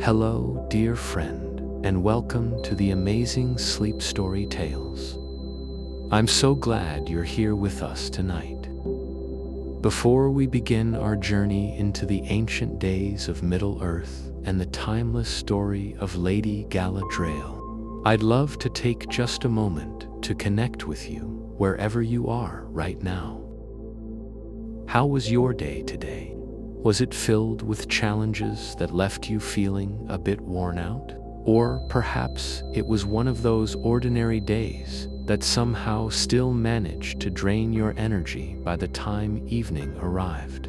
Hello, dear friend, and welcome to the amazing Sleep Story Tales. I'm so glad you're here with us tonight. Before we begin our journey into the ancient days of Middle-earth and the timeless story of Lady Galadriel, I'd love to take just a moment to connect with you wherever you are right now. How was your day today? Was it filled with challenges that left you feeling a bit worn out? Or perhaps it was one of those ordinary days that somehow still managed to drain your energy by the time evening arrived.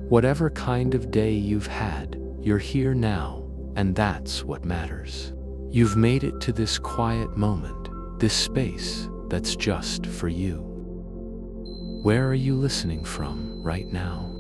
Whatever kind of day you've had, you're here now, and that's what matters. You've made it to this quiet moment, this space that's just for you. Where are you listening from right now?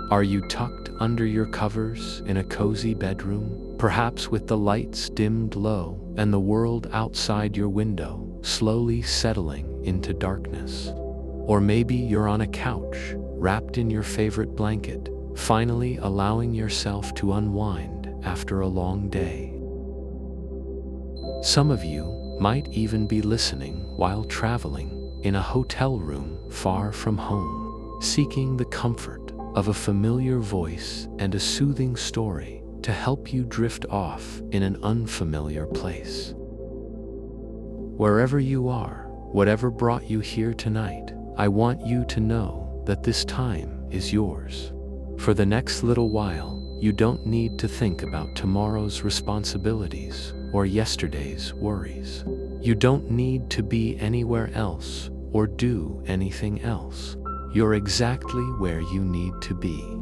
Are you tucked under your covers in a cozy bedroom, perhaps with the lights dimmed low and the world outside your window slowly settling into darkness? Or maybe you're on a couch, wrapped in your favorite blanket, finally allowing yourself to unwind after a long day. Some of you might even be listening while traveling in a hotel room far from home, seeking the comfort of a familiar voice and a soothing story to help you drift off in an unfamiliar place. Wherever you are, whatever brought you here tonight, I want you to know that this time is yours. For the next little while, you don't need to think about tomorrow's responsibilities or yesterday's worries. You don't need to be anywhere else or do anything else. You're exactly where you need to be.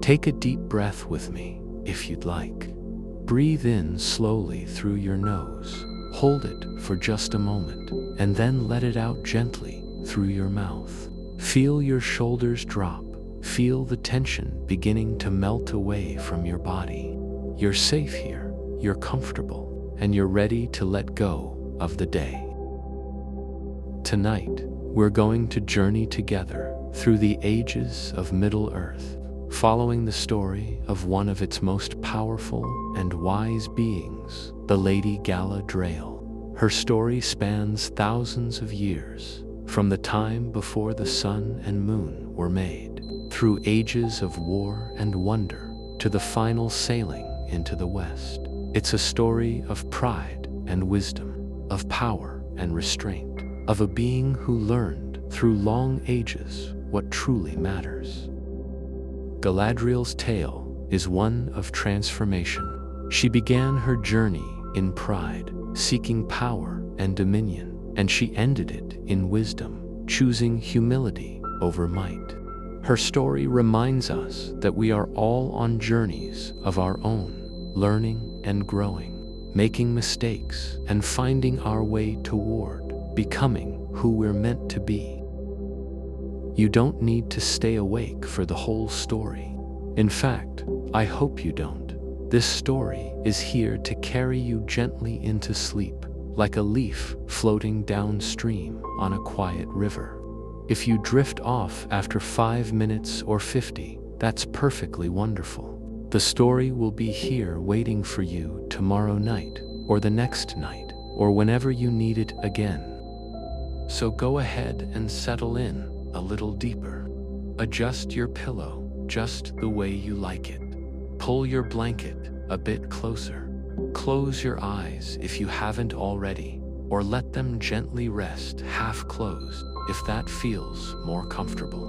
Take a deep breath with me, if you'd like. Breathe in slowly through your nose. Hold it for just a moment, and then let it out gently through your mouth. Feel your shoulders drop. Feel the tension beginning to melt away from your body. You're safe here, you're comfortable, and you're ready to let go of the day. Tonight, we're going to journey together through the ages of Middle-earth, following the story of one of its most powerful and wise beings, the Lady Galadriel. Her story spans thousands of years, from the time before the sun and moon were made, through ages of war and wonder, to the final sailing into the West. It's a story of pride and wisdom, of power and restraint, of a being who learned through long ages what truly matters. Galadriel's tale is one of transformation. She began her journey in pride, seeking power and dominion, and she ended it in wisdom, choosing humility over might. Her story reminds us that we are all on journeys of our own, learning and growing, making mistakes and finding our way toward becoming who we're meant to be. You don't need to stay awake for the whole story. In fact, I hope you don't. This story is here to carry you gently into sleep, like a leaf floating downstream on a quiet river. If you drift off after 5 minutes or 50, that's perfectly wonderful. The story will be here waiting for you tomorrow night, or the next night, or whenever you need it again. So go ahead and settle in a little deeper. Adjust your pillow just the way you like it. Pull your blanket a bit closer. Close your eyes if you haven't already, or let them gently rest half closed if that feels more comfortable.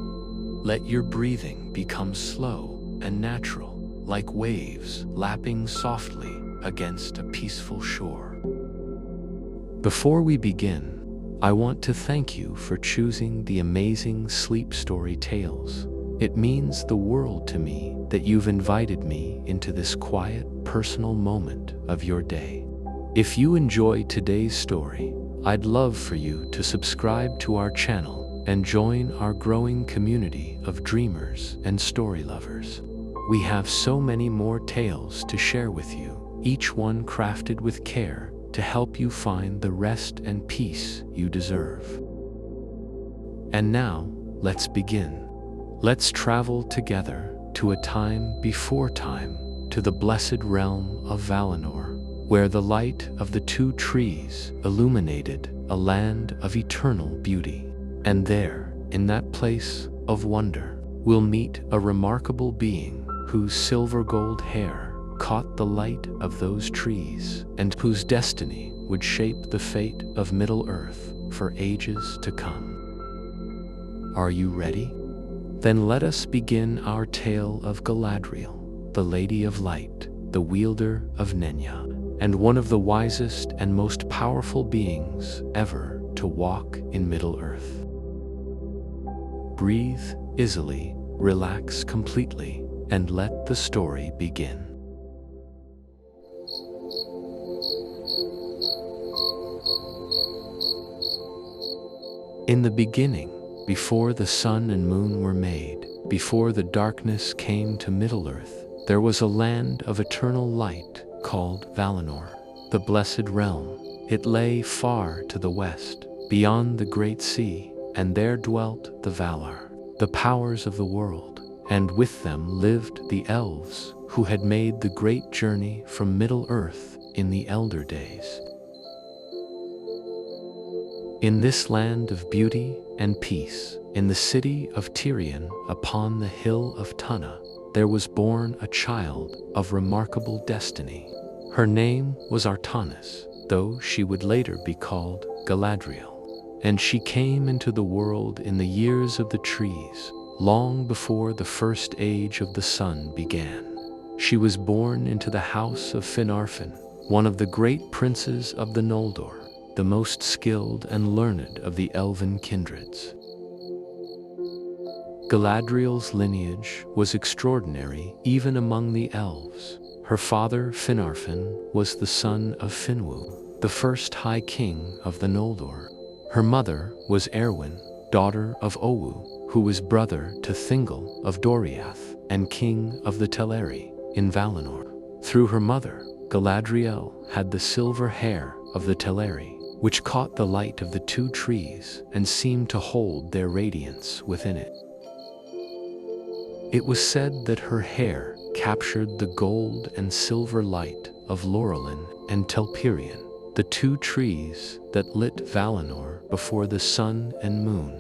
Let your breathing become slow and natural, like waves lapping softly against a peaceful shore. Before we begin, I want to thank you for choosing the amazing Sleep Story Tales. It means the world to me that you've invited me into this quiet, personal moment of your day. If you enjoy today's story, I'd love for you to subscribe to our channel and join our growing community of dreamers and story lovers. We have so many more tales to share with you, each one crafted with care to help you find the rest and peace you deserve. And now, let's begin. Let's travel together to a time before time, to to the blessed realm of Valinor, where the light of the two trees illuminated a land of eternal beauty. And there, in that place of wonder, we'll meet a remarkable being whose silver gold hair caught the light of those trees and whose destiny would shape the fate of Middle-earth for ages to come. Are you ready? Then let us begin our tale of Galadriel, the Lady of Light, the wielder of Nenya, and one of the wisest and most powerful beings ever to walk in Middle-earth. Breathe easily, relax completely, and let the story begin. In the beginning, before the sun and moon were made, before the darkness came to Middle-earth, there was a land of eternal light called Valinor, the Blessed Realm. It lay far to the west, beyond the great sea, and there dwelt the Valar, the powers of the world, and with them lived the elves who had made the great journey from Middle-earth in the elder days. In this land of beauty and peace, in the city of Tirion upon the hill of Tunna, there was born a child of remarkable destiny. Her name was Artanis, though she would later be called Galadriel. And she came into the world in the years of the trees, long before the first age of the sun began. She was born into the house of Finarfin, one of the great princes of the Noldor, the most skilled and learned of the elven kindreds. Galadriel's lineage was extraordinary even among the elves. Her father, Finarfin, was the son of Finwë, the first High King of the Noldor. Her mother was Erwin, daughter of Owu, who was brother to Thingol of Doriath and king of the Teleri in Valinor. Through her mother, Galadriel had the silver hair of the Teleri, which caught the light of the two trees and seemed to hold their radiance within it. It was said that her hair captured the gold and silver light of Laurelin and Telperion, the two trees that lit Valinor before the sun and moon.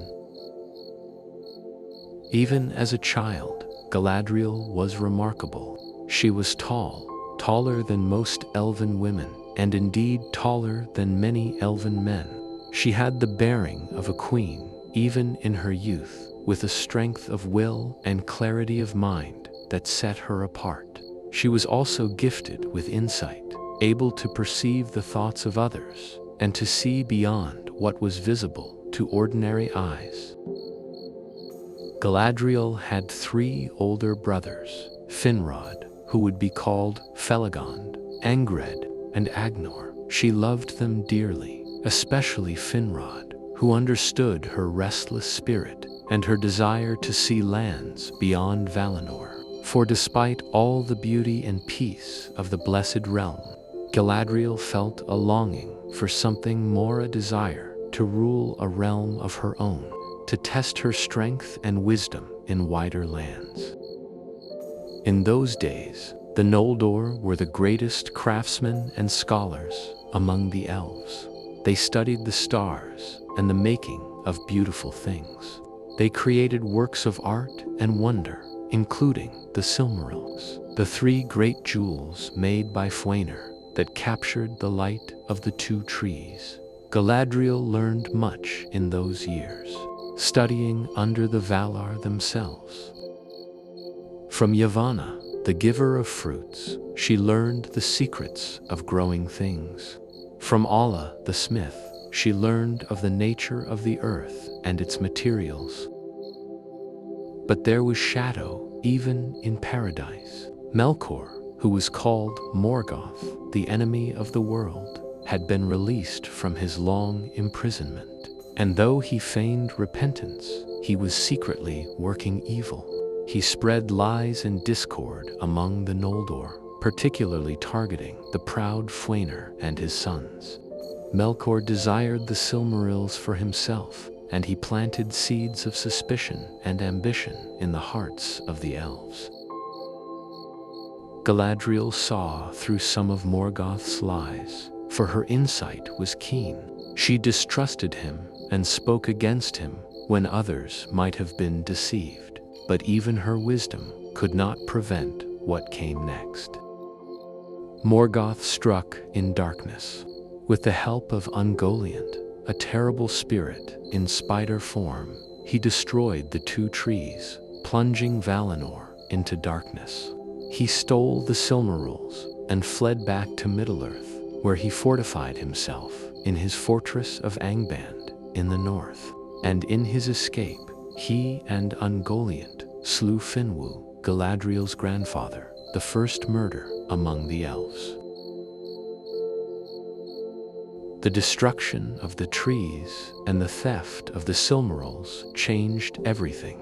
Even as a child, Galadriel was remarkable. She was tall, taller than most elven women, and indeed taller than many elven men. She had the bearing of a queen, even in her youth, with a strength of will and clarity of mind that set her apart. She was also gifted with insight, able to perceive the thoughts of others, and to see beyond what was visible to ordinary eyes. Galadriel had 3 older brothers, Finrod, who would be called Felagond, Angred, and Agnor. She loved them dearly, especially Finrod, who understood her restless spirit and her desire to see lands beyond Valinor. For despite all the beauty and peace of the Blessed Realm, Galadriel felt a longing for something more, a desire to rule a realm of her own, to test her strength and wisdom in wider lands. In those days, the Noldor were the greatest craftsmen and scholars among the elves. They studied the stars and the making of beautiful things. They created works of art and wonder, including the Silmarils, the 3 great jewels made by Fëanor that captured the light of the two trees. Galadriel learned much in those years, studying under the Valar themselves. From Yavanna, the giver of fruits, she learned the secrets of growing things. From Alla, the smith, she learned of the nature of the earth and its materials. But there was shadow even in paradise. Melkor, who was called Morgoth, the enemy of the world, had been released from his long imprisonment. And though he feigned repentance, he was secretly working evil. He spread lies and discord among the Noldor, particularly targeting the proud Fëanor and his sons. Melkor desired the Silmarils for himself, and he planted seeds of suspicion and ambition in the hearts of the elves. Galadriel saw through some of Morgoth's lies, for her insight was keen. She distrusted him and spoke against him when others might have been deceived. But even her wisdom could not prevent what came next. Morgoth struck in darkness. With the help of Ungoliant, a terrible spirit in spider form, he destroyed the two trees, plunging Valinor into darkness. He stole the Silmarils and fled back to Middle-earth, where he fortified himself in his fortress of Angband in the north. And in his escape, he and Ungoliant slew Finwë, Galadriel's grandfather, the first murder among the elves. The destruction of the trees and the theft of the Silmarils changed everything.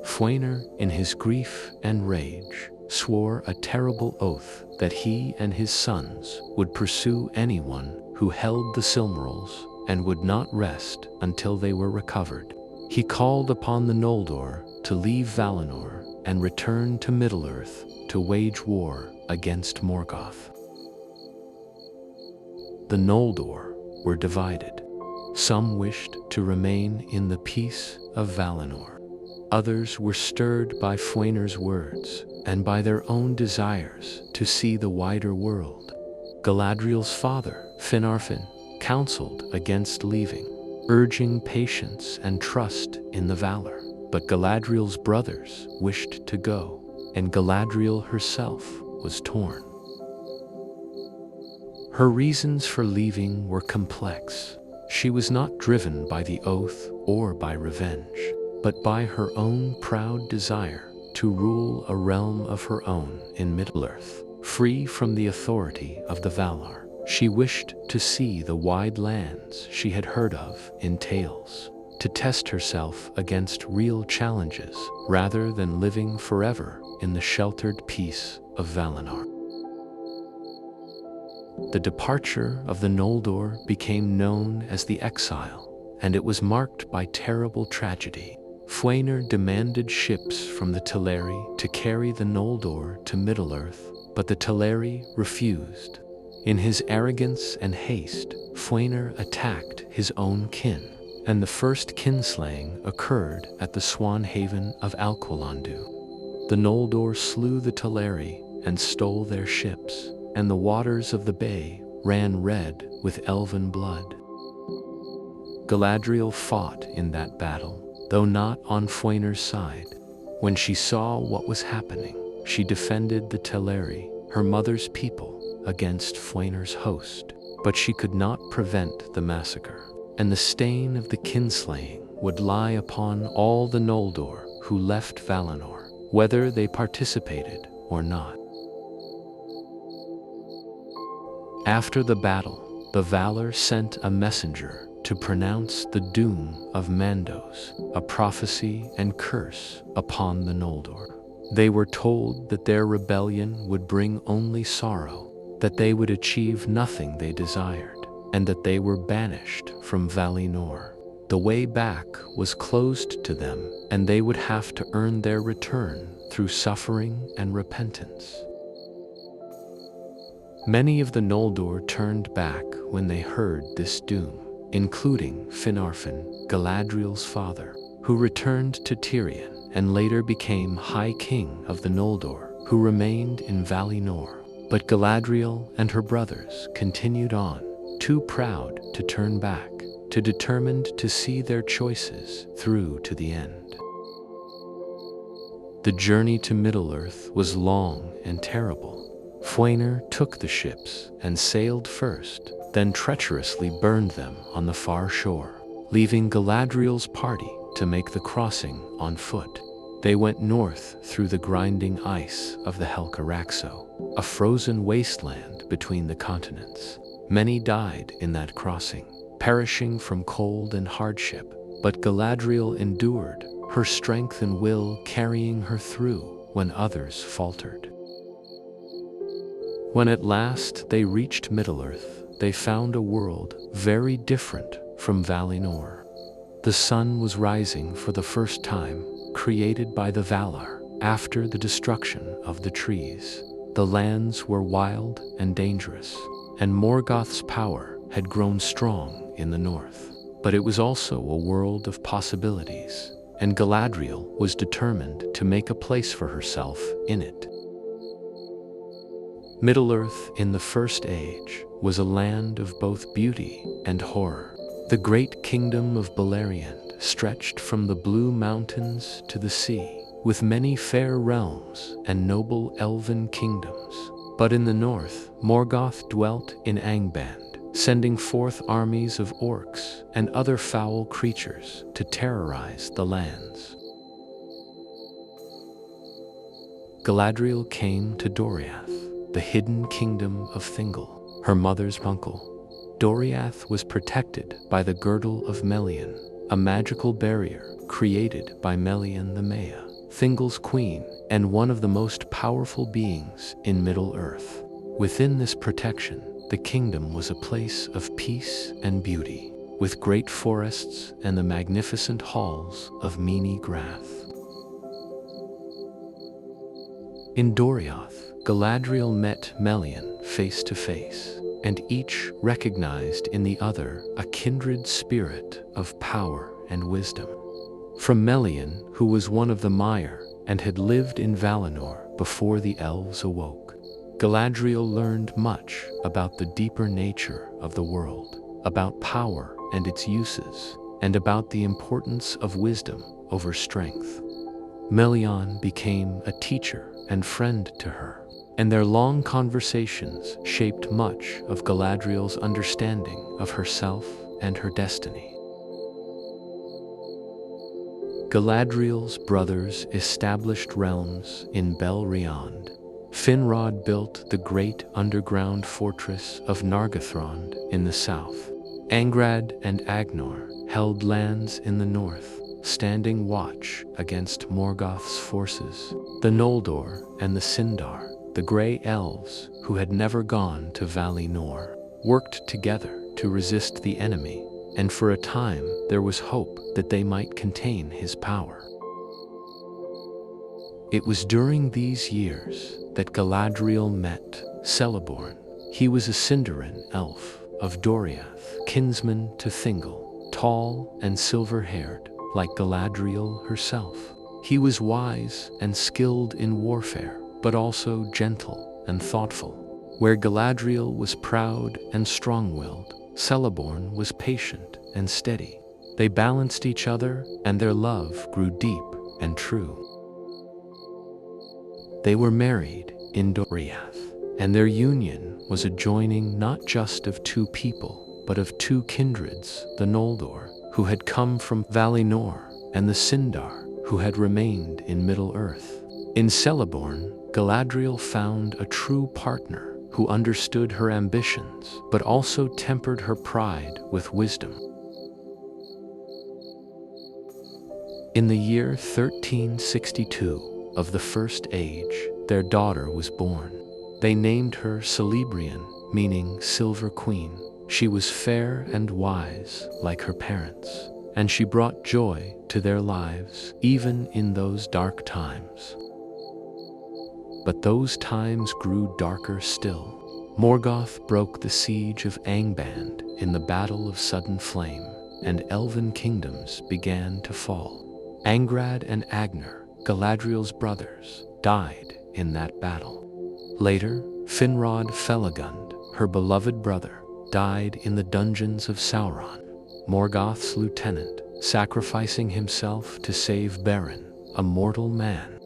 Fëanor, in his grief and rage, swore a terrible oath that he and his sons would pursue anyone who held the Silmarils and would not rest until they were recovered. He called upon the Noldor to leave Valinor and return to Middle-earth to wage war against Morgoth. The Noldor were divided. Some wished to remain in the peace of Valinor. Others were stirred by Fëanor's words and by their own desires to see the wider world. Galadriel's father, Finarfin, counseled against leaving, urging patience and trust in the valor. But Galadriel's brothers wished to go, and Galadriel herself was torn. Her reasons for leaving were complex. She was not driven by the oath or by revenge, but by her own proud desire to rule a realm of her own in Middle-earth, free from the authority of the Valar. She wished to see the wide lands she had heard of in tales, to test herself against real challenges rather than living forever in the sheltered peace of Valinor. The departure of the Noldor became known as the Exile, and it was marked by terrible tragedy. Fëanor demanded ships from the Teleri to carry the Noldor to Middle-earth, but the Teleri refused. In his arrogance and haste, Fëanor attacked his own kin, and the first kinslaying occurred at the Swan Haven of Alqualandu. The Noldor slew the Teleri and stole their ships, and the waters of the bay ran red with elven blood. Galadriel fought in that battle, though not on Fëanor's side. When she saw what was happening, she defended the Teleri, her mother's people, against Fëanor's host. But she could not prevent the massacre, and the stain of the kinslaying would lie upon all the Noldor who left Valinor, whether they participated or not. After the battle, the Valar sent a messenger to pronounce the doom of Mandos, a prophecy and curse upon the Noldor. They were told that their rebellion would bring only sorrow, that they would achieve nothing they desired, and that they were banished from Valinor. The way back was closed to them, and they would have to earn their return through suffering and repentance. Many of the Noldor turned back when they heard this doom, including Finarfin, Galadriel's father, who returned to Tirion and later became High King of the Noldor, who remained in Valinor. But Galadriel and her brothers continued on, too proud to turn back, too determined to see their choices through to the end. The journey to Middle-earth was long and terrible. Fëanor took the ships and sailed first, then treacherously burned them on the far shore, leaving Galadriel's party to make the crossing on foot. They went north through the grinding ice of the Helcaraxo, a frozen wasteland between the continents. Many died in that crossing, perishing from cold and hardship, but Galadriel endured, her strength and will carrying her through when others faltered. When at last they reached Middle-earth, they found a world very different from Valinor. The sun was rising for the first time, created by the Valar after the destruction of the trees. The lands were wild and dangerous, and Morgoth's power had grown strong in the north. But it was also a world of possibilities, and Galadriel was determined to make a place for herself in it. Middle-earth in the First Age was a land of both beauty and horror. The great kingdom of Beleriand stretched from the Blue Mountains to the sea, with many fair realms and noble elven kingdoms. But in the north, Morgoth dwelt in Angband, sending forth armies of orcs and other foul creatures to terrorize the lands. Galadriel came to Doriath, the hidden kingdom of Thingol, her mother's uncle. Doriath was protected by the Girdle of Melian, a magical barrier created by Melian the Maya, Thingol's queen and one of the most powerful beings in Middle-earth. Within this protection, the kingdom was a place of peace and beauty, with great forests and the magnificent halls of Mene-Grath. In Doriath, Galadriel met Melian face to face, and each recognized in the other a kindred spirit of power and wisdom. From Melian, who was one of the Maiar and had lived in Valinor before the elves awoke, Galadriel learned much about the deeper nature of the world, about power and its uses, and about the importance of wisdom over strength. Melian became a teacher and friend to her, and their long conversations shaped much of Galadriel's understanding of herself and her destiny. Galadriel's brothers established realms in Beleriand. Finrod built the great underground fortress of Nargothrond in the south. Angrad and Agnor held lands in the north, standing watch against Morgoth's forces. The Noldor and the Sindar, the Grey Elves, who had never gone to Valinor, worked together to resist the enemy, and for a time there was hope that they might contain his power. It was during these years that Galadriel met Celeborn. He was a Sindarin elf of Doriath, kinsman to Thingol, tall and silver-haired, like Galadriel herself. He was wise and skilled in warfare, but also gentle and thoughtful. Where Galadriel was proud and strong-willed, Celeborn was patient and steady. They balanced each other, and their love grew deep and true. They were married in Doriath, and their union was a joining not just of two people, but of two kindreds, the Noldor, who had come from Valinor, and the Sindar, who had remained in Middle-earth. In Celeborn, Galadriel found a true partner who understood her ambitions, but also tempered her pride with wisdom. In the year 1362 of the First Age, their daughter was born. They named her Celebrian, meaning Silver Queen. She was fair and wise, like her parents, and she brought joy to their lives, even in those dark times. But those times grew darker still. Morgoth broke the siege of Angband in the Battle of Sudden Flame, and elven kingdoms began to fall. Angrad and Agnor, Galadriel's brothers, died in that battle. Later, Finrod Felagund, her beloved brother, died in the dungeons of Sauron, Morgoth's lieutenant, sacrificing himself to save Beren, a mortal man.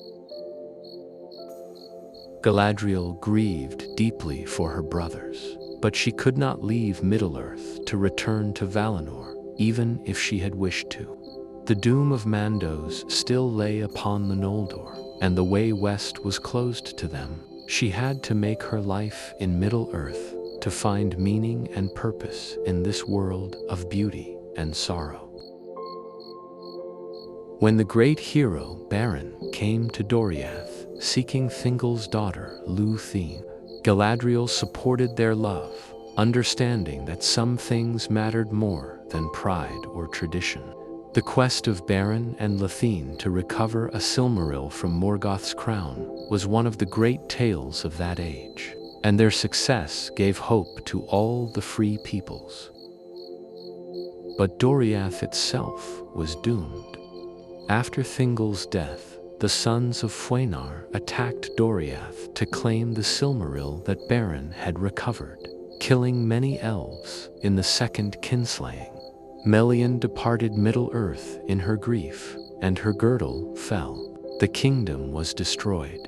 Galadriel grieved deeply for her brothers, but she could not leave Middle-earth to return to Valinor, even if she had wished to. The doom of Mandos still lay upon the Noldor, and the way west was closed to them. She had to make her life in Middle-earth to find meaning and purpose in this world of beauty and sorrow. When the great hero Beren came to Doriath, seeking Thingol's daughter Luthien, Galadriel supported their love, understanding that some things mattered more than pride or tradition. The quest of Beren and Lithene to recover a Silmaril from Morgoth's crown was one of the great tales of that age, and their success gave hope to all the free peoples. But Doriath itself was doomed. After Thingol's death, the sons of Fëanor attacked Doriath to claim the Silmaril that Beren had recovered, killing many elves in the second kinslaying. Melian departed Middle-earth in her grief, and her girdle fell. The kingdom was destroyed.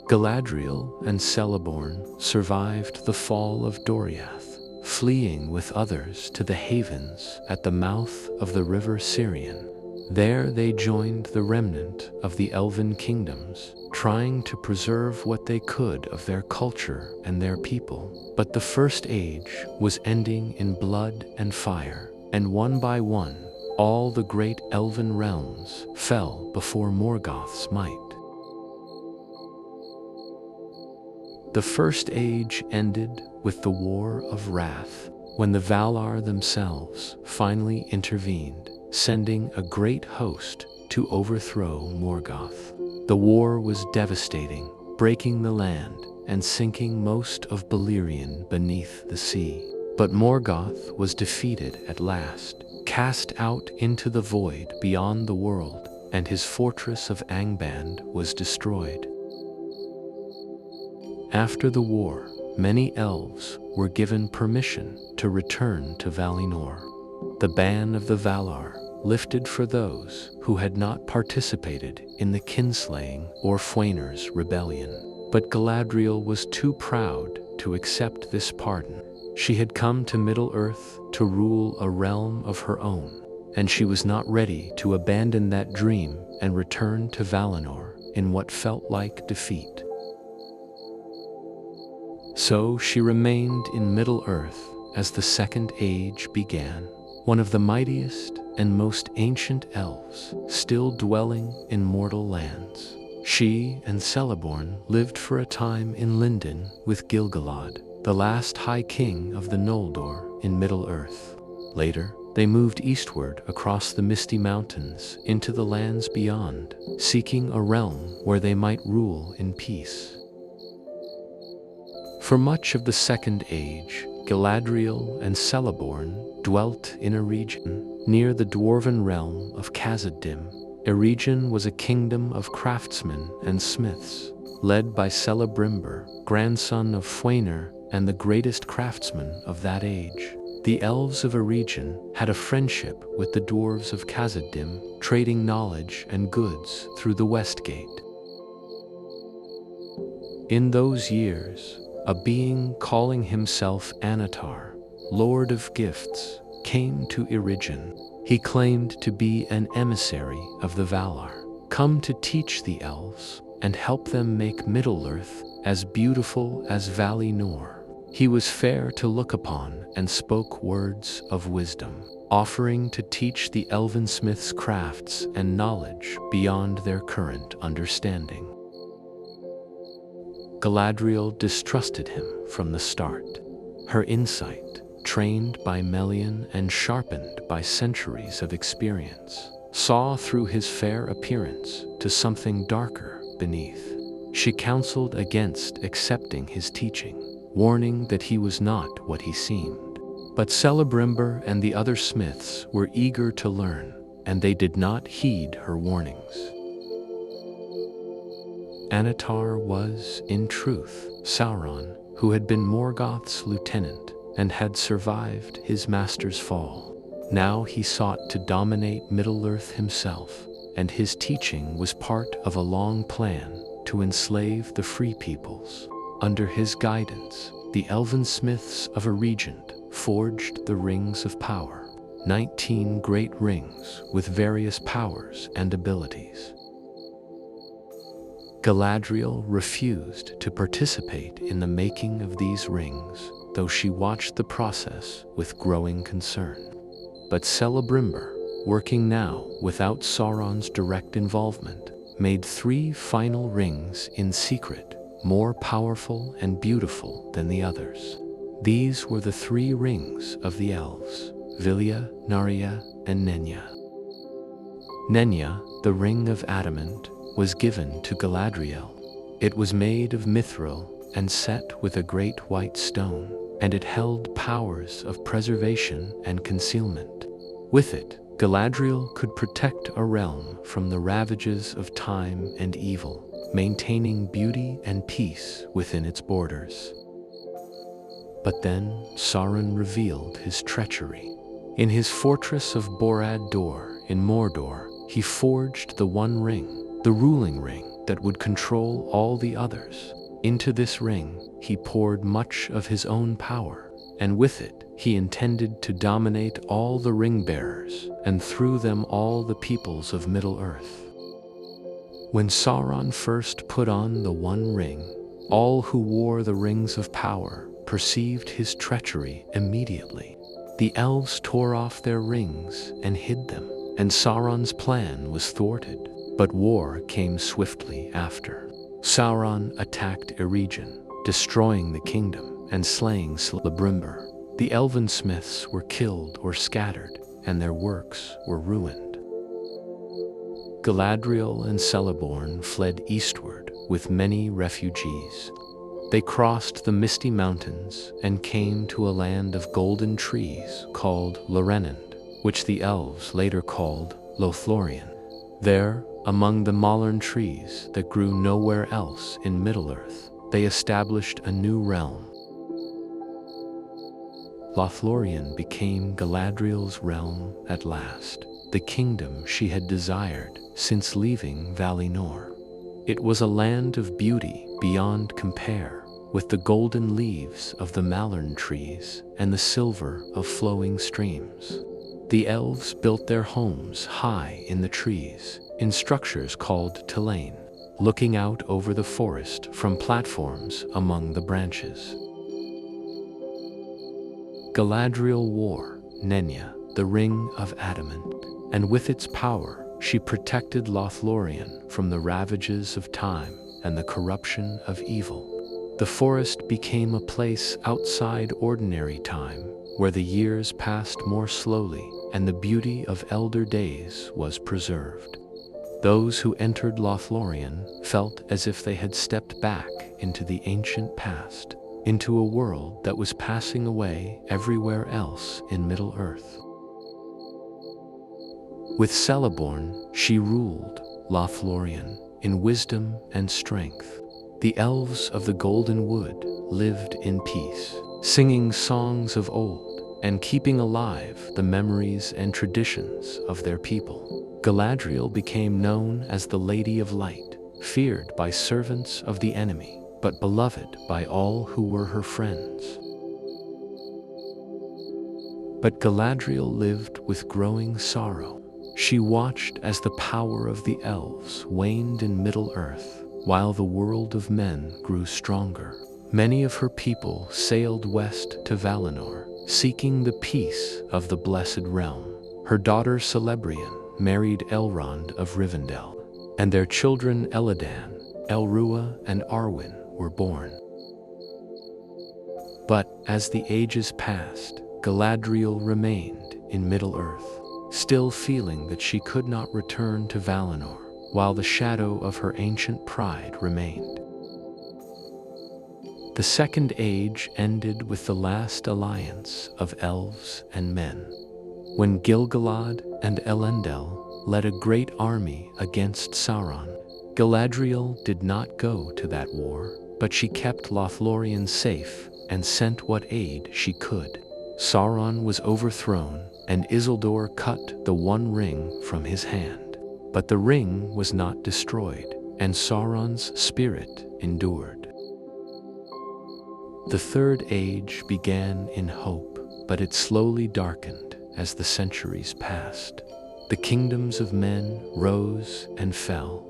Galadriel and Celeborn survived the fall of Doriath, fleeing with others to the havens at the mouth of the river Sirion. There they joined the remnant of the elven kingdoms, trying to preserve what they could of their culture and their people. But the First Age was ending in blood and fire, and one by one, all the great elven realms fell before Morgoth's might. The First Age ended with the War of Wrath, when the Valar themselves finally intervened, sending a great host to overthrow Morgoth. The war was devastating, breaking the land and sinking most of Beleriand beneath the sea. But Morgoth was defeated at last, cast out into the void beyond the world, and his fortress of Angband was destroyed. After the war, many elves were given permission to return to Valinor. The ban of the Valar lifted for those who had not participated in the kinslaying or Fëanor's rebellion. But Galadriel was too proud to accept this pardon. She had come to Middle-earth to rule a realm of her own, and she was not ready to abandon that dream and return to Valinor in what felt like defeat. So she remained in Middle-earth as the Second Age began, one of the mightiest and most ancient elves still dwelling in mortal lands. She and Celeborn lived for a time in Lindon with Gil-galad, the last High King of the Noldor in Middle-earth. Later, they moved eastward across the misty mountains into the lands beyond, seeking a realm where they might rule in peace. For much of the Second Age, Galadriel and Celeborn dwelt in a region near the dwarven realm of Khazad-dûm. Eregion was a kingdom of craftsmen and smiths, led by Celebrimbor, grandson of Fëanor and the greatest craftsman of that age. The elves of Eregion had a friendship with the dwarves of Khazad-dûm, trading knowledge and goods through the West Gate. In those years, a being calling himself Annatar, Lord of Gifts, came to Eregion. He claimed to be an emissary of the Valar, come to teach the elves and help them make Middle-earth as beautiful as Valinor. He was fair to look upon and spoke words of wisdom, offering to teach the elven smiths crafts and knowledge beyond their current understanding. Galadriel distrusted him from the start. Her insight, trained by Melian and sharpened by centuries of experience, saw through his fair appearance to something darker beneath. She counseled against accepting his teaching, warning that he was not what he seemed. But Celebrimbor and the other smiths were eager to learn, and they did not heed her warnings. Annatar was, in truth, Sauron, who had been Morgoth's lieutenant and had survived his master's fall. Now he sought to dominate Middle-earth himself, and his teaching was part of a long plan to enslave the free peoples. Under his guidance, the elven smiths of Eregion forged the Rings of Power, 19 great rings with various powers and abilities. Galadriel refused to participate in the making of these rings, though she watched the process with growing concern. But Celebrimbor, working now without Sauron's direct involvement, made 3 final rings in secret, more powerful and beautiful than the others. These were the 3 rings of the elves, Vilya, Narya, and Nenya. Nenya, the ring of adamant, was given to Galadriel. It was made of mithril and set with a great white stone, and it held powers of preservation and concealment. With it, Galadriel could protect a realm from the ravages of time and evil, maintaining beauty and peace within its borders. But then Sauron revealed his treachery. In his fortress of Borad-dûr in Mordor, he forged the One Ring, the ruling ring that would control all the others. Into this ring, he poured much of his own power, and with it, he intended to dominate all the ring-bearers, and through them all the peoples of Middle-earth. When Sauron first put on the One Ring, all who wore the rings of power perceived his treachery immediately. The elves tore off their rings and hid them, and Sauron's plan was thwarted. But war came swiftly after. Sauron attacked Eregion, destroying the kingdom and slaying Celebrimbor. The elven smiths were killed or scattered, and their works were ruined. Galadriel and Celeborn fled eastward with many refugees. They crossed the misty mountains and came to a land of golden trees called Lorenland, which the elves later called Lothlorien. There, among the Malern trees that grew nowhere else in Middle-earth, they established a new realm. Lothlorien became Galadriel's realm at last, the kingdom she had desired since leaving Valinor. It was a land of beauty beyond compare, with the golden leaves of the Malern trees and the silver of flowing streams. The elves built their homes high in the trees, in structures called Telain, looking out over the forest from platforms among the branches. Galadriel wore Nenya, the ring of adamant, and with its power she protected Lothlorien from the ravages of time and the corruption of evil. The forest became a place outside ordinary time, where the years passed more slowly and the beauty of elder days was preserved. Those who entered Lothlorien felt as if they had stepped back into the ancient past, into a world that was passing away everywhere else in Middle-earth. With Celeborn, she ruled Lothlorien in wisdom and strength. The elves of the Golden Wood lived in peace, singing songs of old and keeping alive the memories and traditions of their people. Galadriel became known as the Lady of Light, feared by servants of the enemy, but beloved by all who were her friends. But Galadriel lived with growing sorrow. She watched as the power of the elves waned in Middle-earth, while the world of men grew stronger. Many of her people sailed west to Valinor, seeking the peace of the Blessed Realm. Her daughter Celebrian married Elrond of Rivendell, and their children Elladan, Elrua, and Arwen were born. But as the ages passed, Galadriel remained in Middle-earth, still feeling that she could not return to Valinor, while the shadow of her ancient pride remained. The Second Age ended with the last alliance of elves and men. When Gil-galad and Elendil led a great army against Sauron, Galadriel did not go to that war, but she kept Lothlorien safe and sent what aid she could. Sauron was overthrown, and Isildur cut the One Ring from his hand. But the ring was not destroyed, and Sauron's spirit endured. The Third Age began in hope, but it slowly darkened as the centuries passed. The kingdoms of men rose and fell.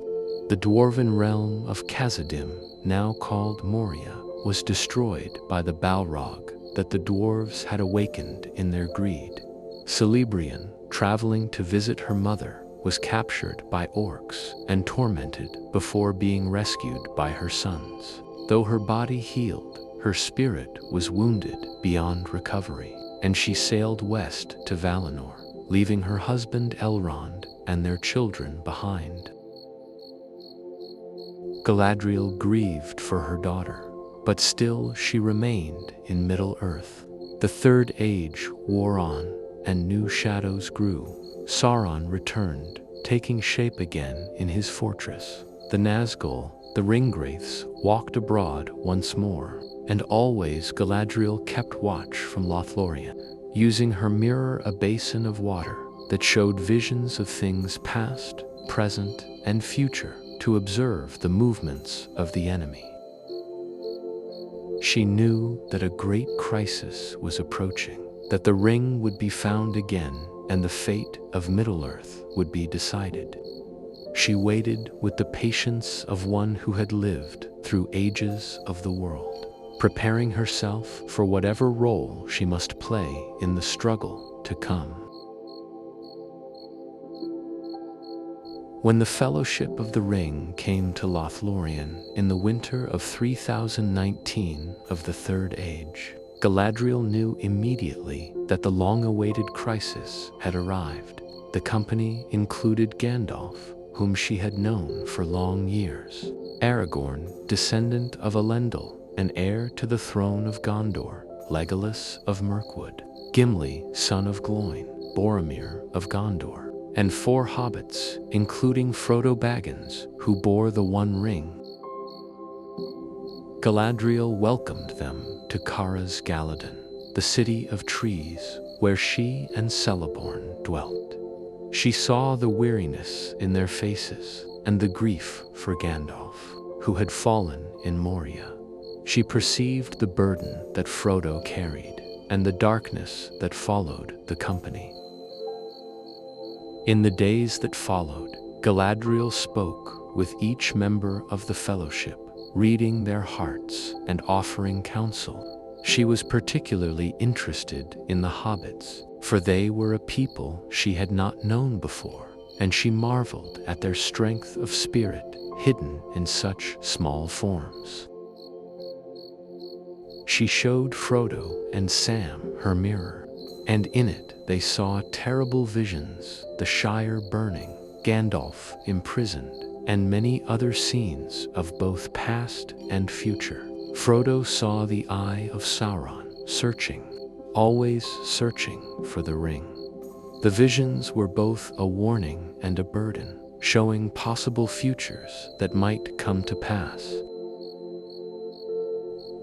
The dwarven realm of Khazad-dûm, now called Moria, was destroyed by the Balrog that the dwarves had awakened in their greed. Celebrian, traveling to visit her mother, was captured by orcs and tormented before being rescued by her sons. Though her body healed, her spirit was wounded beyond recovery. and she sailed west to Valinor, leaving her husband Elrond and their children behind. Galadriel grieved for her daughter, but still she remained in Middle-earth. The Third Age wore on, and new shadows grew. Sauron returned, taking shape again in his fortress. The Nazgul, the Ringwraiths, walked abroad once more, and always Galadriel kept watch from Lothlorien, using her mirror a basin of water that showed visions of things past, present, and future to observe the movements of the enemy. She knew that a great crisis was approaching, that the ring would be found again and the fate of Middle-earth would be decided. She waited with the patience of one who had lived through ages of the world, preparing herself for whatever role she must play in the struggle to come. When the Fellowship of the Ring came to Lothlorien in the winter of 3019 of the Third Age, Galadriel knew immediately that the long-awaited crisis had arrived. The company included Gandalf, whom she had known for long years, Aragorn, descendant of Elendil and heir to the throne of Gondor, Legolas of Mirkwood, Gimli, son of Gloin, Boromir of Gondor, and 4 hobbits, including Frodo Baggins, who bore the One Ring. Galadriel welcomed them to Kara's Galadan, the city of trees, where she and Celeborn dwelt. She saw the weariness in their faces and the grief for Gandalf, who had fallen in Moria. She perceived the burden that Frodo carried and the darkness that followed the company. In the days that followed, Galadriel spoke with each member of the Fellowship, reading their hearts and offering counsel. She was particularly interested in the hobbits, for they were a people she had not known before, and she marveled at their strength of spirit hidden in such small forms. She showed Frodo and Sam her mirror, and in it they saw terrible visions, the Shire burning, Gandalf imprisoned, and many other scenes of both past and future. Frodo saw the eye of Sauron, searching, always searching for the ring. The visions were both a warning and a burden, showing possible futures that might come to pass.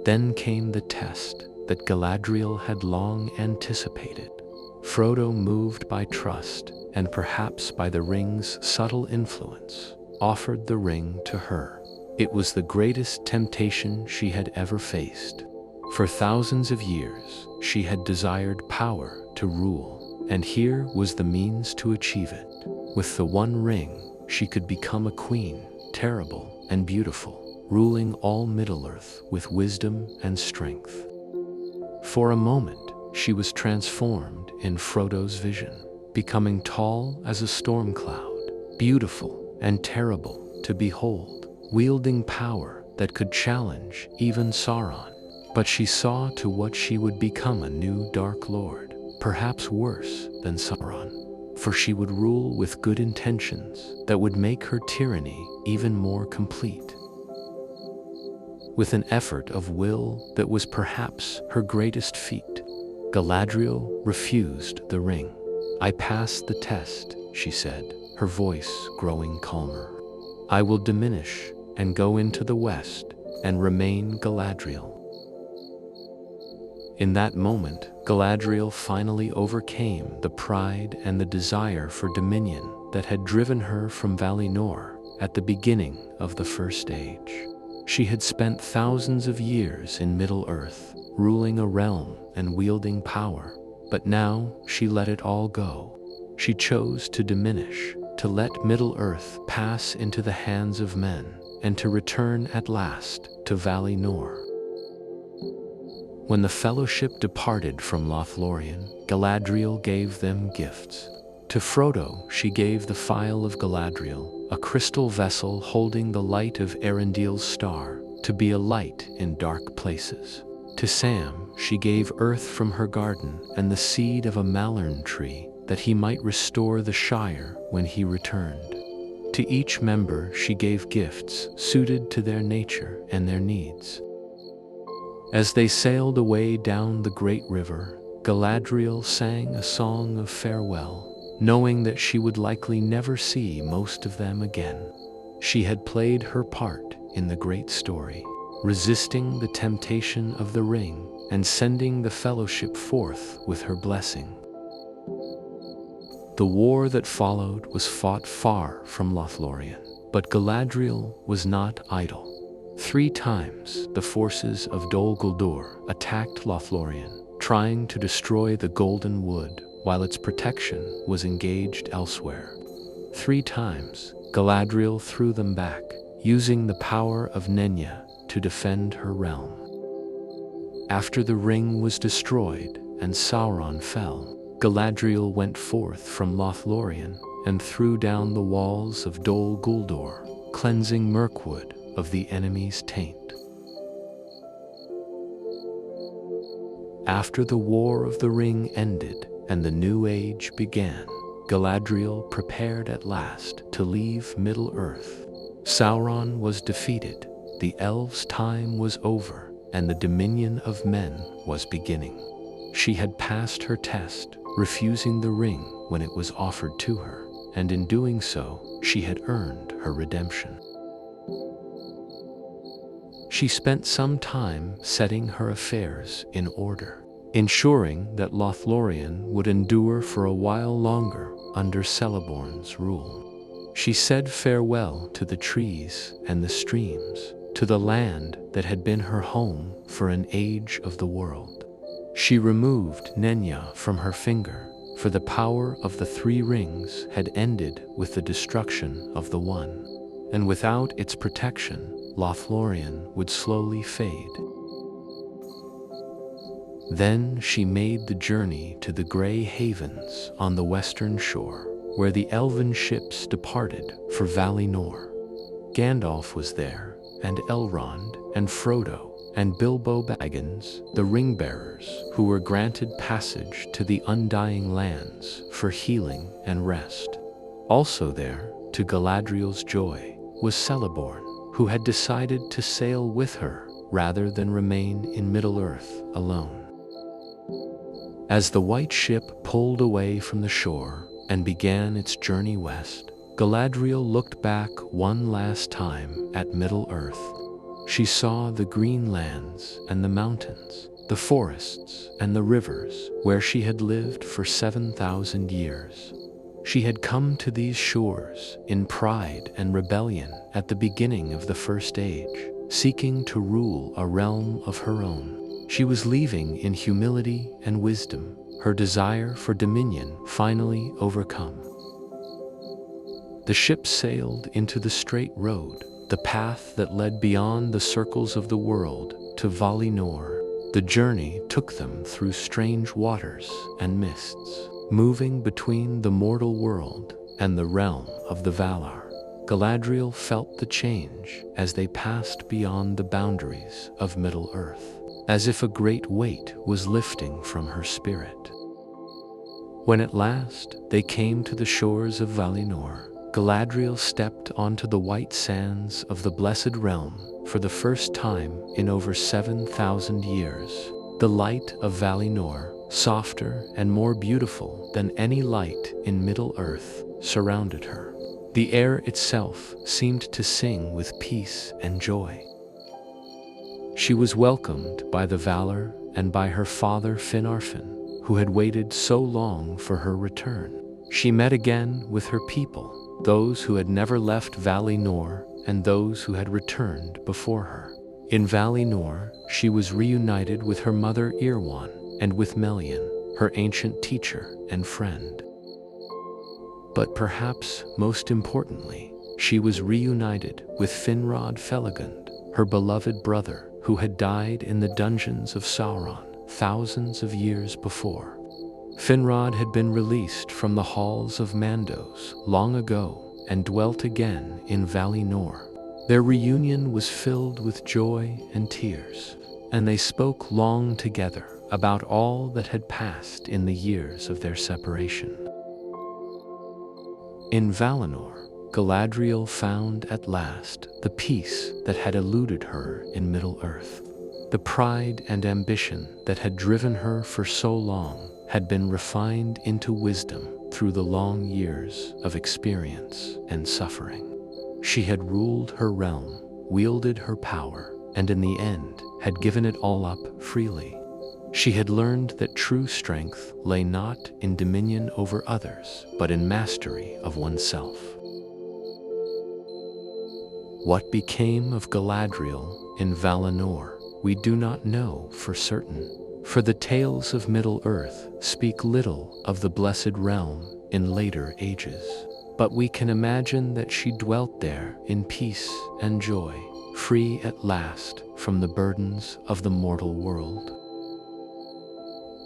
Then came the test that Galadriel had long anticipated. Frodo, moved by trust and perhaps by the ring's subtle influence, offered the ring to her. It was the greatest temptation she had ever faced. For thousands of years, she had desired power to rule, and here was the means to achieve it. With the One Ring, she could become a queen, terrible and beautiful, ruling all Middle-earth with wisdom and strength. For a moment, she was transformed in Frodo's vision, becoming tall as a storm cloud, beautiful and terrible to behold, wielding power that could challenge even Sauron. But she saw to what she would become: a new Dark Lord, perhaps worse than Sauron, for she would rule with good intentions that would make her tyranny even more complete. With an effort of will that was perhaps her greatest feat, Galadriel refused the ring. "I passed the test," she said, her voice growing calmer. "I will diminish and go into the west and remain Galadriel." In that moment, Galadriel finally overcame the pride and the desire for dominion that had driven her from Valinor at the beginning of the First Age. She had spent thousands of years in Middle-earth, ruling a realm and wielding power, but now she let it all go. She chose to diminish, to let Middle-earth pass into the hands of men, and to return at last to Valinor. When the Fellowship departed from Lothlorien, Galadriel gave them gifts. To Frodo she gave the Phial of Galadriel, a crystal vessel holding the light of Arendil's star, to be a light in dark places. To Sam, she gave earth from her garden and the seed of a malern tree, that he might restore the Shire when he returned. To each member she gave gifts suited to their nature and their needs. As they sailed away down the great river, Galadriel sang a song of farewell, knowing that she would likely never see most of them again. She had played her part in the great story, resisting the temptation of the ring and sending the Fellowship forth with her blessing. The war that followed was fought far from Lothlorien, but Galadriel was not idle. 3 times the forces of Dol Guldur attacked Lothlorien, trying to destroy the Golden Wood while its protection was engaged elsewhere. 3 times Galadriel threw them back, using the power of Nenya to defend her realm. After the ring was destroyed and Sauron fell, Galadriel went forth from Lothlorien and threw down the walls of Dol Guldur, cleansing Mirkwood of the enemy's taint. After the War of the Ring ended and the New Age began, Galadriel prepared at last to leave Middle-earth. Sauron was defeated, the elves' time was over, and the dominion of men was beginning. She had passed her test, refusing the ring when it was offered to her, and in doing so, she had earned her redemption. She spent some time setting her affairs in order, ensuring that Lothlorien would endure for a while longer under Celeborn's rule. She said farewell to the trees and the streams, to the land that had been her home for an age of the world. She removed Nenya from her finger, for the power of the 3 rings had ended with the destruction of the one, and without its protection, Lothlorien would slowly fade. Then she made the journey to the Grey Havens on the western shore, where the elven ships departed for Valinor. Gandalf was there, and Elrond, and Frodo, and Bilbo Baggins, the ring-bearers, who were granted passage to the Undying Lands for healing and rest. Also there, to Galadriel's joy, was Celeborn, who had decided to sail with her rather than remain in Middle-earth alone. As the white ship pulled away from the shore and began its journey west, Galadriel looked back one last time at Middle-earth. She saw the green lands and the mountains, the forests and the rivers where she had lived for 7,000 years. She had come to these shores in pride and rebellion at the beginning of the First Age, seeking to rule a realm of her own. She was leaving in humility and wisdom, her desire for dominion finally overcome. The ship sailed into the straight road, the path that led beyond the circles of the world to Valinor. The journey took them through strange waters and mists, moving between the mortal world and the realm of the Valar. Galadriel felt the change as they passed beyond the boundaries of Middle-earth, as if a great weight was lifting from her spirit. When at last they came to the shores of Valinor, Galadriel stepped onto the white sands of the Blessed Realm for the first time in over 7,000 years. The light of Valinor, softer and more beautiful than any light in Middle-earth, surrounded her. The air itself seemed to sing with peace and joy. She was welcomed by the Valar and by her father Finarfin, who had waited so long for her return. She met again with her people, those who had never left Valinor and those who had returned before her. In Valinor, she was reunited with her mother Irwan and with Melian, her ancient teacher and friend. But perhaps most importantly, she was reunited with Finrod Felagund, her beloved brother, who had died in the dungeons of Sauron thousands of years before. Finrod had been released from the halls of Mandos long ago and dwelt again in Valinor. Their reunion was filled with joy and tears. and they spoke long together about all that had passed in the years of their separation. In Valinor, Galadriel found at last the peace that had eluded her in Middle-earth. The pride and ambition that had driven her for so long had been refined into wisdom through the long years of experience and suffering. She had ruled her realm, wielded her power, and in the end had given it all up freely. She had learned that true strength lay not in dominion over others, but in mastery of oneself. What became of Galadriel in Valinor, we do not know for certain, for the tales of Middle-earth speak little of the Blessed Realm in later ages. But we can imagine that she dwelt there in peace and joy, free at last from the burdens of the mortal world.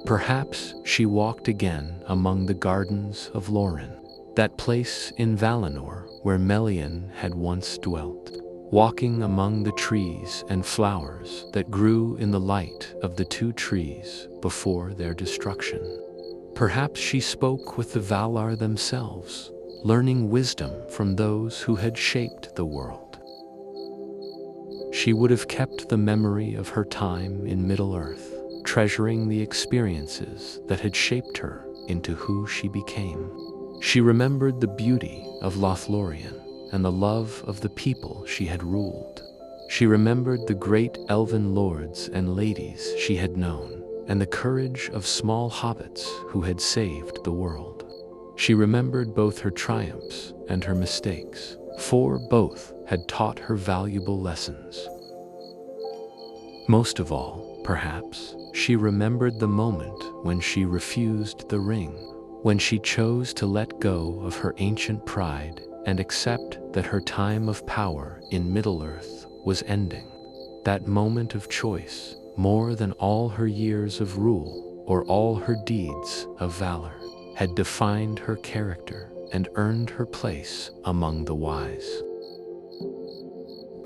Perhaps she walked again among the gardens of Lorien, that place in Valinor where Melian had once dwelt, walking among the trees and flowers that grew in the light of the two trees before their destruction. Perhaps she spoke with the Valar themselves, learning wisdom from those who had shaped the world. She would have kept the memory of her time in Middle-earth, treasuring the experiences that had shaped her into who she became. She remembered the beauty of Lothlorien and the love of the people she had ruled. She remembered the great elven lords and ladies she had known, and the courage of small hobbits who had saved the world. She remembered both her triumphs and her mistakes, for both had taught her valuable lessons. Most of all, perhaps, she remembered the moment when she refused the ring, when she chose to let go of her ancient pride and accept that her time of power in Middle-earth was ending. That moment of choice, more than all her years of rule or all her deeds of valor, had defined her character and earned her place among the wise.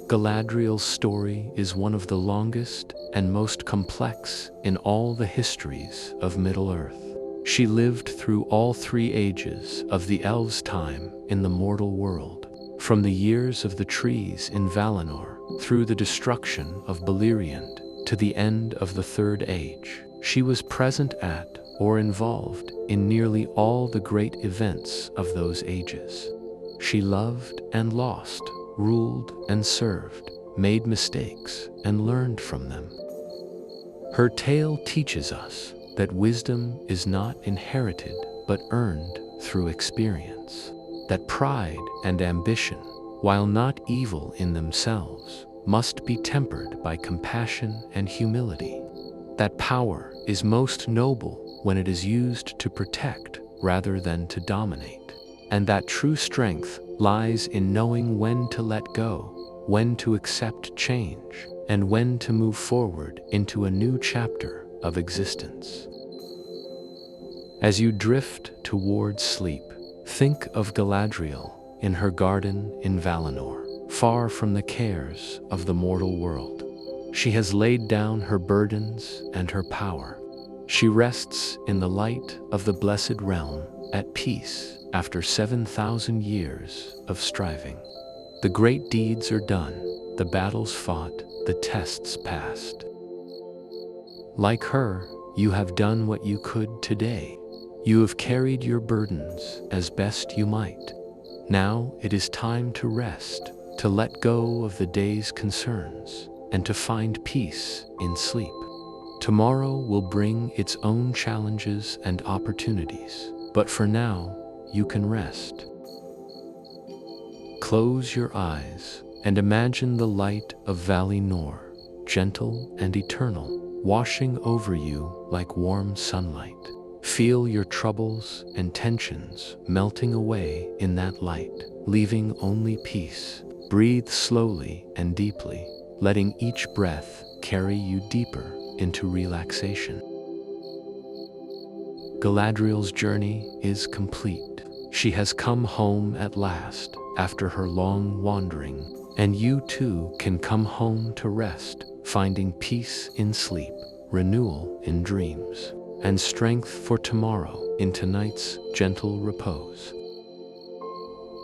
Galadriel's story is one of the longest and most complex in all the histories of Middle-earth. She lived through all three ages of the elves' time in the mortal world, from the years of the trees in Valinor through the destruction of Beleriand to the end of the Third Age. She was present at or involved in nearly all the great events of those ages. She loved and lost, ruled and served, made mistakes and learned from them. Her tale teaches us that wisdom is not inherited but earned through experience, that pride and ambition, while not evil in themselves, must be tempered by compassion and humility, that power is most noble when it is used to protect rather than to dominate, and that true strength lies in knowing when to let go, when to accept change, and when to move forward into a new chapter of existence. As you drift towards sleep, think of Galadriel in her garden in Valinor, far from the cares of the mortal world. She has laid down her burdens and her power. She rests in the light of the Blessed Realm at peace after 7,000 years of striving. The great deeds are done, the battles fought, the tests passed. Like her, you have done what you could today. You have carried your burdens as best you might. Now it is time to rest, to let go of the day's concerns, and to find peace in sleep. Tomorrow will bring its own challenges and opportunities, but for now, you can rest. Close your eyes and imagine the light of Valinor, gentle and eternal, washing over you like warm sunlight. Feel your troubles and tensions melting away in that light, leaving only peace. Breathe slowly and deeply, letting each breath carry you deeper into relaxation. Galadriel's journey is complete. She has come home at last after her long wandering, and you too can come home to rest, finding peace in sleep, renewal in dreams, and strength for tomorrow in tonight's gentle repose.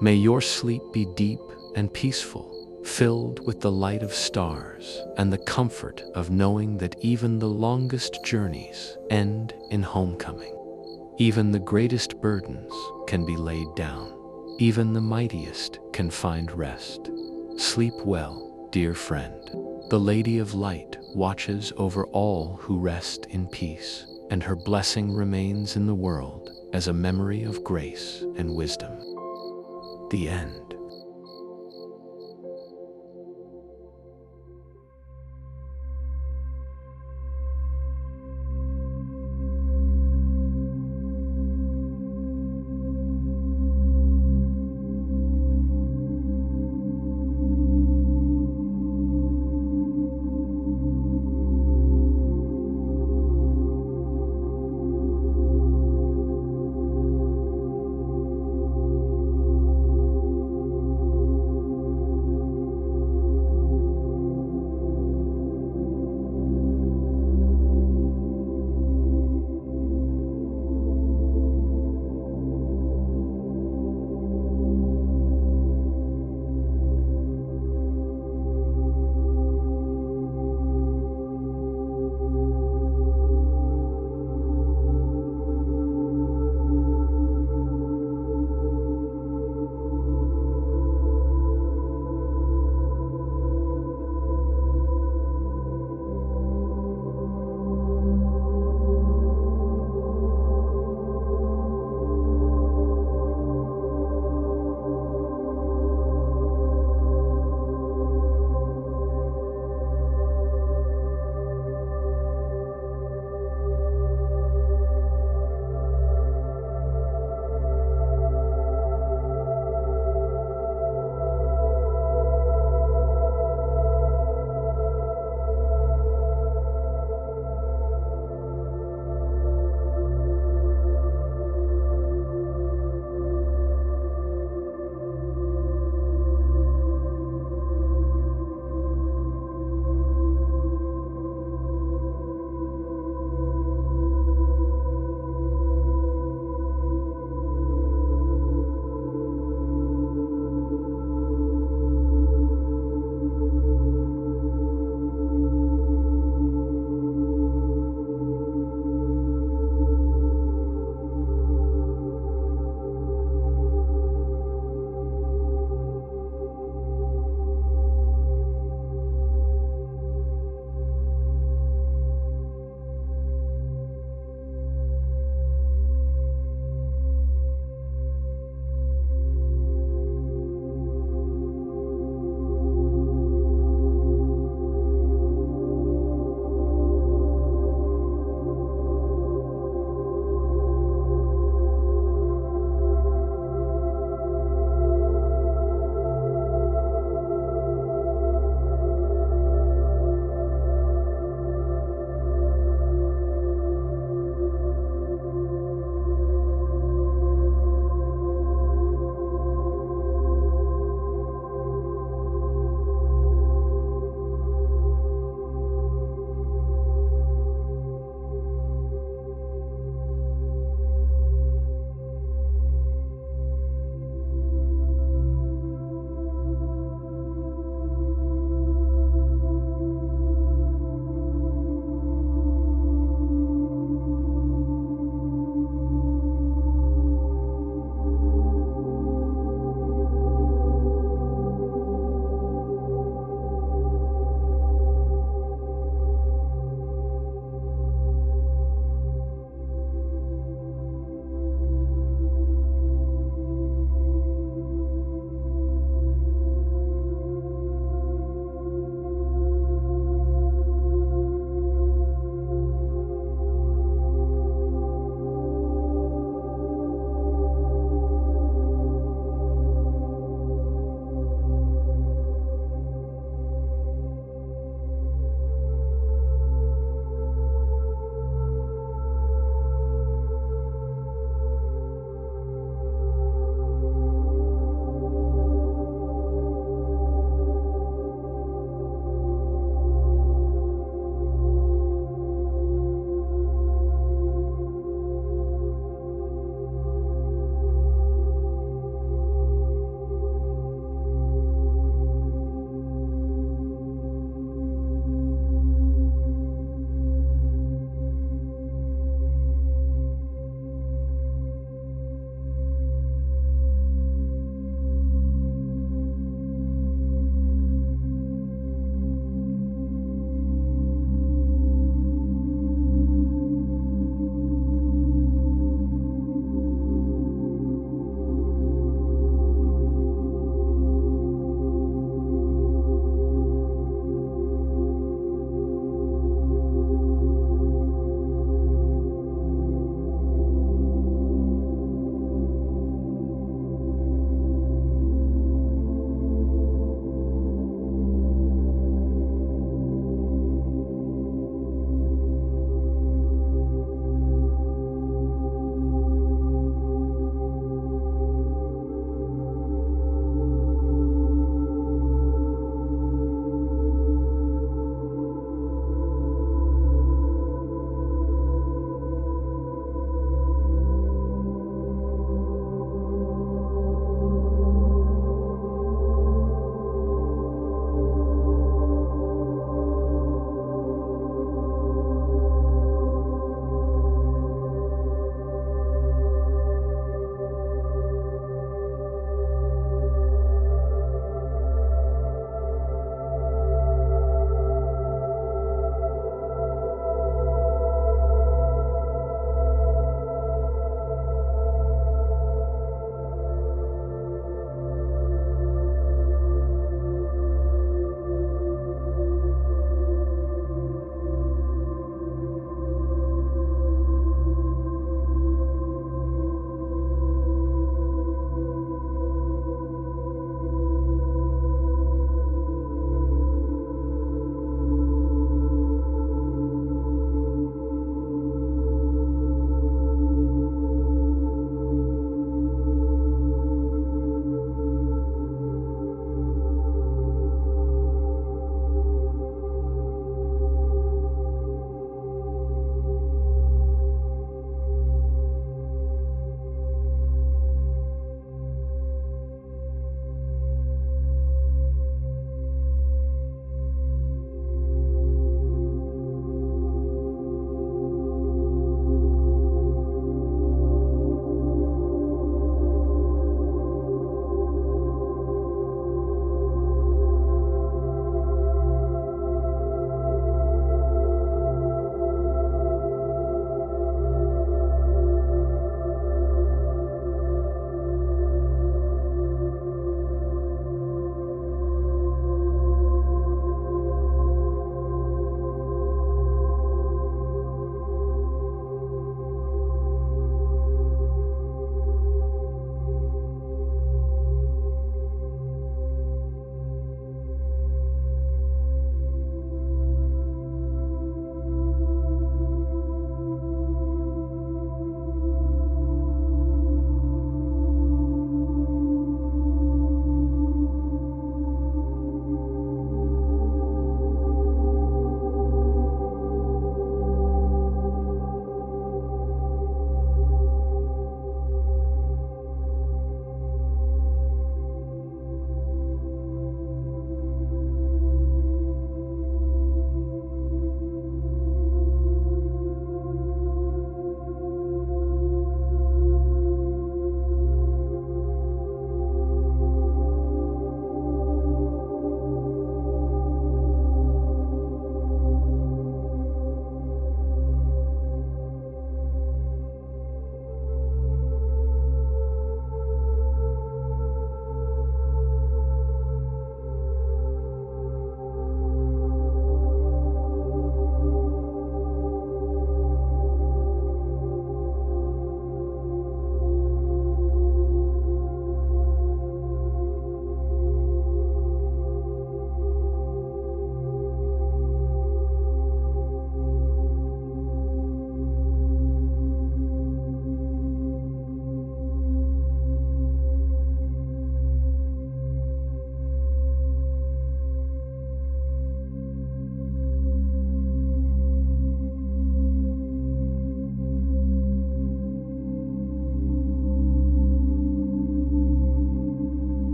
May your sleep be deep and peaceful, filled with the light of stars and the comfort of knowing that even the longest journeys end in homecoming. Even the greatest burdens can be laid down. Even the mightiest can find rest. Sleep well, dear friend. The Lady of Light watches over all who rest in peace, and her blessing remains in the world as a memory of grace and wisdom. The end.